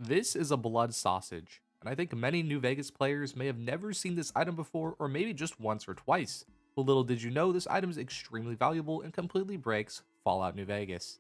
This is a blood sausage, and I think many New Vegas players may have never seen this item before or maybe just once or twice. But little did you know this item is extremely valuable and completely breaks Fallout New Vegas.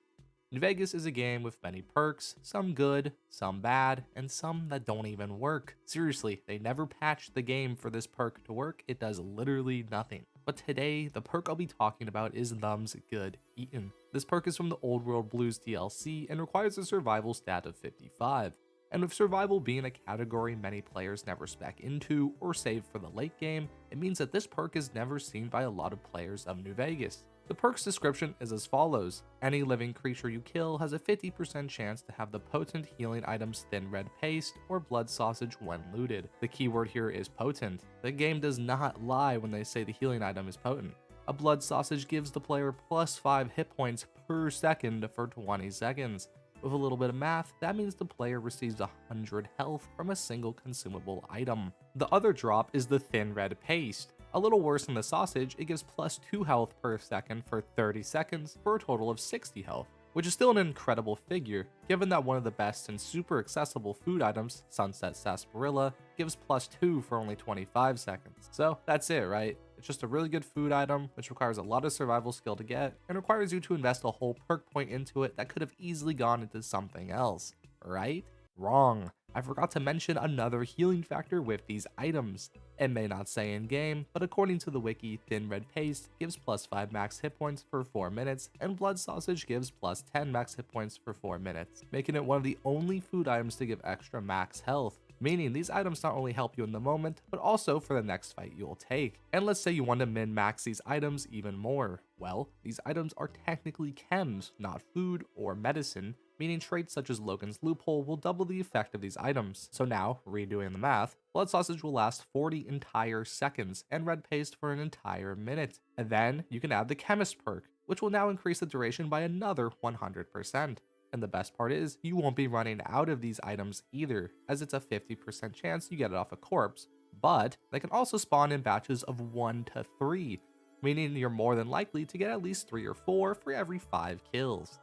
New Vegas is a game with many perks, some good, some bad, and some that don't even work. Seriously, they never patched the game for this perk to work, it does literally nothing. But today, the perk I'll be talking about is Thumb's Good Eatin. This perk is from the Old World Blues DLC and requires a survival stat of 55. And with survival being a category many players never spec into or save for the late game, it means that this perk is never seen by a lot of players of New Vegas. The perk's description is as follows: any living creature you kill has a 50% chance to have the potent healing items Thin Red Paste or Blood Sausage when looted. The keyword here is potent. The game does not lie when they say the healing item is potent. A Blood Sausage gives the player plus 5 hit points per second for 20 seconds. With a little bit of math, that means the player receives 100 health from a single consumable item. The other drop is the Thin Red Paste. A little worse than the sausage, it gives plus 2 health per second for 30 seconds for a total of 60 health, which is still an incredible figure, given that one of the best and super accessible food items, Sunset Sarsaparilla, gives plus 2 for only 25 seconds. So that's it, right? It's just a really good food item, which requires a lot of survival skill to get, and requires you to invest a whole perk point into it that could have easily gone into something else, right? Wrong. I forgot to mention another healing factor with these items. It may not say in game, but according to the wiki, Thin Red Paste gives plus 5 max hit points for 4 minutes, and Blood Sausage gives plus 10 max hit points for 4 minutes, making it one of the only food items to give extra max health. Meaning these items not only help you in the moment, but also for the next fight you'll take. And let's say you want to min-max these items even more. Well, these items are technically chems, not food or medicine, meaning traits such as Logan's Loophole will double the effect of these items. So now, redoing the math, Blood Sausage will last 40 entire seconds, and Red Paste for an entire minute. And then you can add the Chemist perk, which will now increase the duration by another 100%. And the best part is, you won't be running out of these items either, as it's a 50% chance you get it off a corpse, but they can also spawn in batches of 1 to 3, meaning you're more than likely to get at least 3 or 4 for every 5 kills.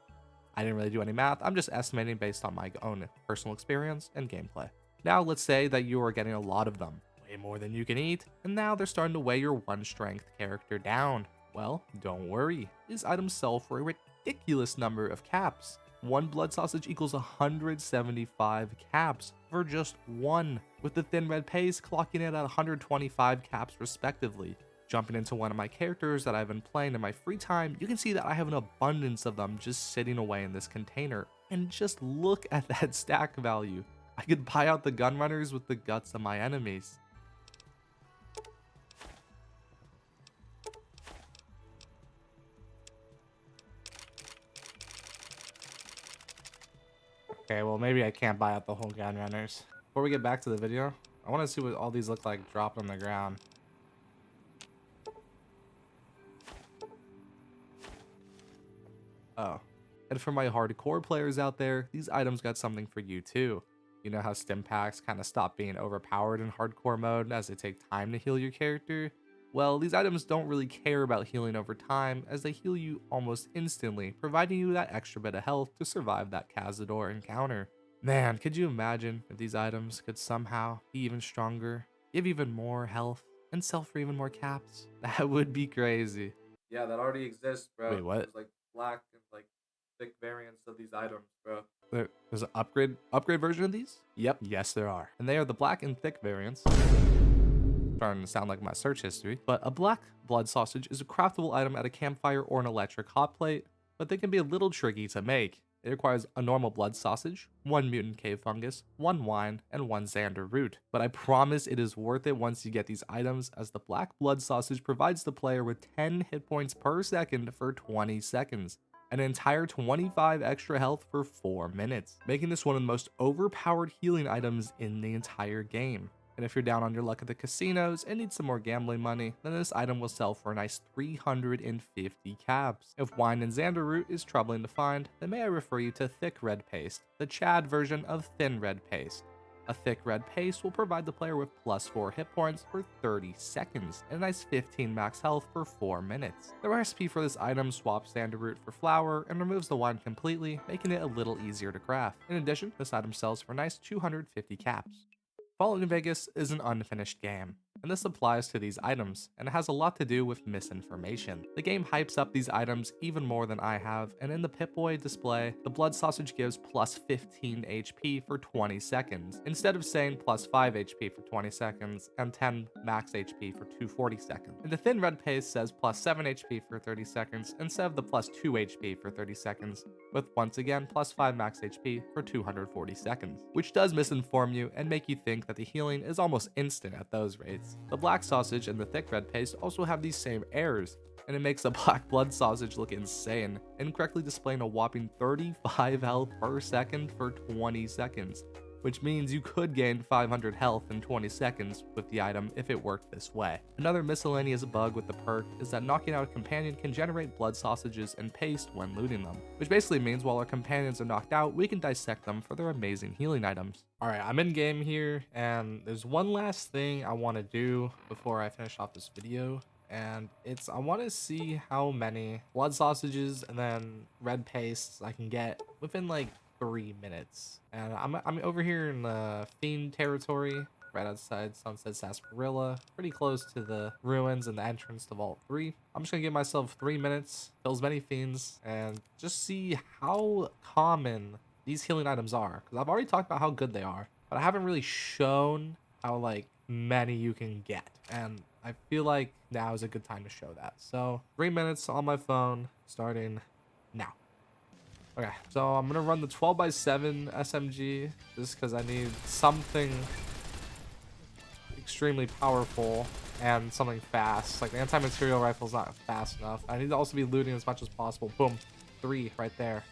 I didn't really do any math, I'm just estimating based on my own personal experience and gameplay. Now let's say that you are getting a lot of them, way more than you can eat, and now they're starting to weigh your 1 strength character down. Well, don't worry, these items sell for a ridiculous number of caps. 1 blood sausage equals 175 caps for just 1, with the Thin Red Paste clocking it at 125 caps respectively. Jumping into one of my characters that I've been playing in my free time, you can see that I have an abundance of them just sitting away in this container. And just look at that stack value. I could buy out the gun runners with the guts of my enemies. Okay, well maybe I can't buy out the whole gun runners. Before we get back to the video, I want to see what all these look like dropped on the ground. Oh, and for my hardcore players out there, these items got something for you too. You know how stim packs kind of stop being overpowered in hardcore mode as they take time to heal your character? Well, these items don't really care about healing over time as they heal you almost instantly, providing you that extra bit of health to survive that Cazador encounter. Man, could you imagine if these items could somehow be even stronger, give even more health, and sell for even more caps? That would be crazy. Yeah, that already exists, bro. Wait, what? There's like black and like thick variants of these items, bro. There's an upgrade version of these? Yep, yes there are. And they are the black and thick variants. Starting to sound like my search history. But a black blood sausage is a craftable item at a campfire or an electric hot plate, but they can be a little tricky to make. It requires a normal blood sausage, 1 mutant cave fungus, 1 wine, and 1 xander root. But I promise it is worth it once you get these items, as the black blood sausage provides the player with 10 hit points per second for 20 seconds. An entire 25 extra health for 4 minutes, making this one of the most overpowered healing items in the entire game. And if you're down on your luck at the casinos and need some more gambling money, then this item will sell for a nice 350 caps. If wine and xander root is troubling to find, then may I refer you to thick red paste, the Chad version of thin red paste. A thick red paste will provide the player with +4 hit points for 30 seconds and a nice 15 max health for 4 minutes. The recipe for this item swaps standard root for flour and removes the wine completely, making it a little easier to craft. In addition, this item sells for a nice 250 caps. Fallout New Vegas is an unfinished game, and this applies to these items, and it has a lot to do with misinformation. The game hypes up these items even more than I have, and in the Pip-Boy display, the blood sausage gives plus 15 HP for 20 seconds, instead of saying plus 5 HP for 20 seconds and 10 max HP for 240 seconds. And the thin red paste says plus 7 HP for 30 seconds instead of the plus 2 HP for 30 seconds, with once again plus 5 max HP for 240 seconds, which does misinform you and make you think that the healing is almost instant at those rates. The black sausage and the thick red paste also have these same errors, and it makes the black blood sausage look insane, incorrectly displaying a whopping 35 health per second for 20 seconds, which means you could gain 500 health in 20 seconds with the item if it worked this way. Another miscellaneous bug with the perk is that knocking out a companion can generate blood sausages and paste when looting them, which basically means while our companions are knocked out, we can dissect them for their amazing healing items. Alright, I'm in game here, and there's one last thing I want to do before I finish off this video. And I want to see how many blood sausages and then red pastes I can get within like 3 minutes. And I'm over here in the Fiend territory, right outside Sunset Sarsaparilla, pretty close to the ruins and the entrance to Vault 3. I'm just gonna give myself 3 minutes, kill as many fiends, and just see how common these healing items are. Because I've already talked about how good they are, but I haven't really shown how like many you can get. And I feel like now is a good time to show that. So 3 minutes on my phone, starting now. Okay, so I'm gonna run the 12x7 SMG just because I need something extremely powerful and something fast. Like the anti-material rifle's not fast enough. I need to also be looting as much as possible. Boom, 3 right there.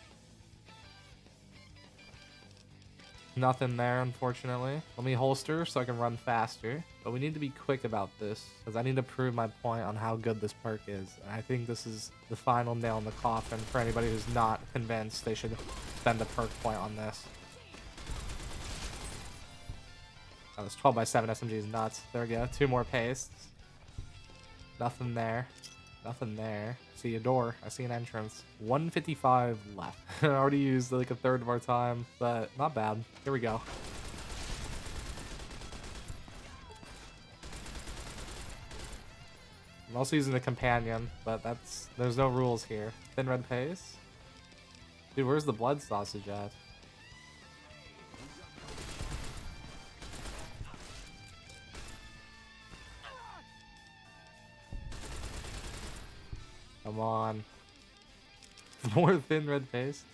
Nothing there, unfortunately. Let me holster so I can run faster. But we need to be quick about this because I need to prove my point on how good this perk is. And I think this is the final nail in the coffin for anybody who's not convinced they should spend a perk point on this. Oh, this 12x7 SMG is nuts. There we go. 2 more pastes. Nothing there. Nothing there. See a door. I see an entrance. 155 left. I already used like a third of our time, but not bad. Here we go. I'm also using the companion, but there's no rules here. Thin red paste. Dude, where's the blood sausage at? Come on. More thin red paste.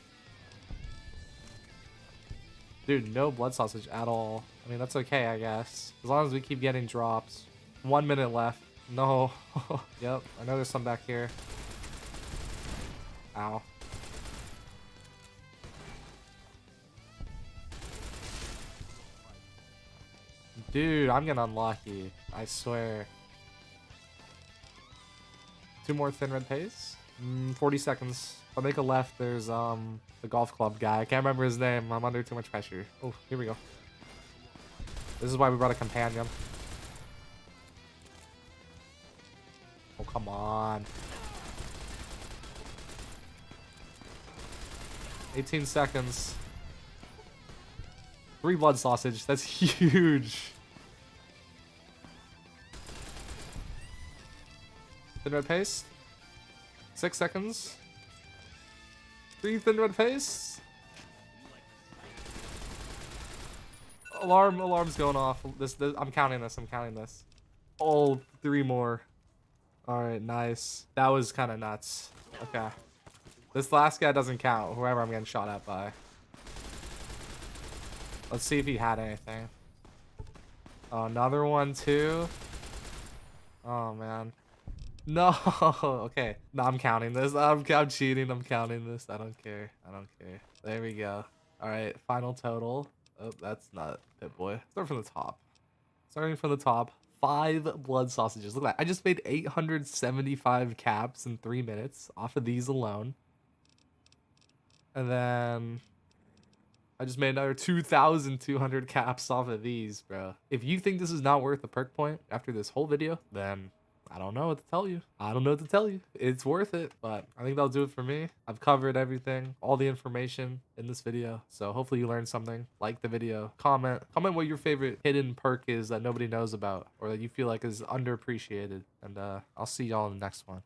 Dude, no blood sausage at all. I mean, that's okay, I guess. As long as we keep getting drops. 1 minute left. No. Yep, I know there's some back here. Ow. Dude, I'm getting unlucky. I swear. 2 more thin red paste. 40 seconds. If I make a left, there's the golf club guy. I can't remember his name. I'm under too much pressure. Oh, here we go. This is why we brought a companion. Oh, come on. 18 seconds. 3 blood sausage. That's huge. Thin red paste. 6 seconds. 3 thin red paste. Alarm's going off. This I'm counting this. I'm counting this. Oh, 3 more. All right, nice. That was kind of nuts. Okay. This last guy doesn't count. Whoever I'm getting shot at by. Let's see if he had anything. Oh, another one too. Oh man. No. Okay. No, I'm counting this. I'm cheating. I'm counting this. I don't care. I don't care. There we go. All right. Final total. Oh, that's not Pip-Boy. Start from the top. Starting from the top. 5 blood sausages. Look at that. I just made 875 caps in 3 minutes off of these alone. And then I just made another 2,200 caps off of these, bro. If you think this is not worth a perk point after this whole video, then I don't know what to tell you. I don't know what to tell you. It's worth it, but I think that'll do it for me. I've covered everything, all the information in this video. So hopefully you learned something. Like the video, comment what your favorite hidden perk is that nobody knows about or that you feel like is underappreciated. And I'll see y'all in the next one.